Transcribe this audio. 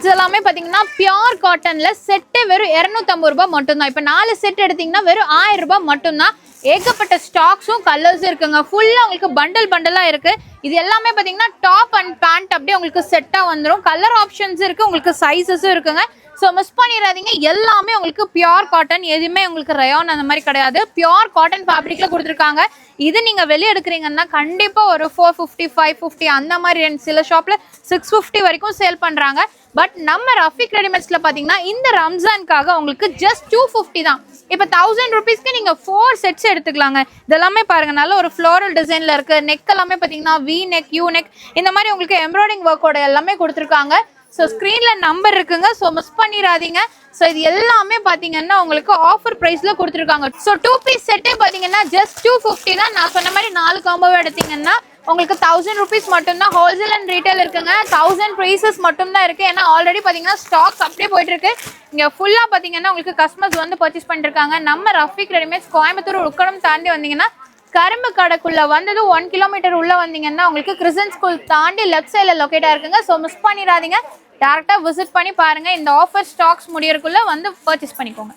Readymades எல்லாமே பாத்தீங்கன்னா pure காட்டன்ல செட்டே வெறும் 250 ரூபாய் மட்டும்தான். இப்போ 4 செட் எடுத்தீங்கன்னா வெறும் 1000 ரூபாய் மட்டும்தான். ஏகப்பட்ட ஸ்டாக்ஸும் கலர்ஸும் இருக்குங்க. ஃபுல்லா உங்களுக்கு பண்டலா இருக்கு. இது எல்லாமே பாத்தீங்கன்னா டாப் அண்ட் பேண்ட் அப்படியே உங்களுக்கு செட்டா வந்துடும். கலர் ஆப்ஷன்ஸ் இருக்கு, உங்களுக்கு சைஸஸும் இருக்குங்க. ஸோ மிஸ் பண்ணிடாதீங்க. எல்லாமே உங்களுக்கு பியூர் காட்டன், எதுவுமே உங்களுக்கு ரயான் அந்த மாதிரி கிடையாது. பியூர் காட்டன் ஃபேப்ரிக்ல கொடுத்துருக்காங்க. இது நீங்க வெளியே எடுக்கிறீங்கன்னா கண்டிப்பா ஒரு 450 550 அந்த மாதிரி சில ஷாப்ல 650 வரைக்கும் சேல் பண்றாங்க. பட் நம்ம ரஃபிக் ரெடிமேட்ஸ்ல பாத்தீங்கன்னா இந்த ரம்ஜானுக்காக உங்களுக்கு ஜஸ்ட் 250 தான். இப்போ 1000 ருபீஸ்க்கு நீங்க 4 செட்ஸ் எடுத்துக்கலாங்க. இதெல்லாமே பாருங்க, நல்ல ஒரு ஃப்ளோரல் டிசைன்ல இருக்கு. நெக் எல்லாமே பாத்தீங்கன்னா வி நெக், யூ நெக் இந்த மாதிரி உங்களுக்கு எம்ப்ராய்டிங் ஒர்க்கோட எல்லாமே கொடுத்துருக்காங்க. ஸோ ஸ்க்ரீன்ல நம்பர் இருக்குங்க, ஸோ மிஸ் பண்ணிடாதீங்க. ஸோ இது எல்லாமே பார்த்தீங்கன்னா உங்களுக்கு ஆஃபர் ப்ரைஸ்ல கொடுத்துருக்காங்க. ஸோ 2 பீஸ் செட்டே பார்த்தீங்கன்னா ஜஸ்ட் 250 தான். நான் சொன்ன மாதிரி 4 காம்போவை எடுத்தீங்கன்னா உங்களுக்கு 1000 ருபீஸ் மட்டும்தான். ஹோல்சேல் அண்ட் ரீட்டைல் இருக்குங்க. 1000 ப்ரைஸஸ் மட்டும்தான் இருக்கு. ஏன்னா ஆல்ரெடி பார்த்தீங்கன்னா ஸ்டாக்ஸ் அப்படியே போயிட்டு இருக்கு. இங்கே ஃபுல்லாக பார்த்தீங்கன்னா உங்களுக்கு கஸ்டமர்ஸ் வந்து பர்ச்சேஸ் பண்ணிருக்காங்க. நம்ம ரஃபிக் ரெடிமேட்ஸ் கோயம்புத்தூர் உக்கடம் தாண்டி வந்தீங்கன்னா கரும்பு கடைக்குள்ள வந்தது 1 கிலோமீட்டர் உள்ள வந்தீங்கன்னா உங்களுக்கு கிறிஸ்டன் ஸ்கூல் தாண்டி லெஃப்ட் சைடில் லொக்கேட்டா இருக்குங்க. ஸோ மிஸ் பண்ணிடாதீங்க. டேரக்டா விசிட் பண்ணி பாருங்க. இந்த ஆஃபர் ஸ்டாக்ஸ் முடியறதுக்குள்ள வந்து பர்ச்சேஸ் பண்ணிக்கோங்க.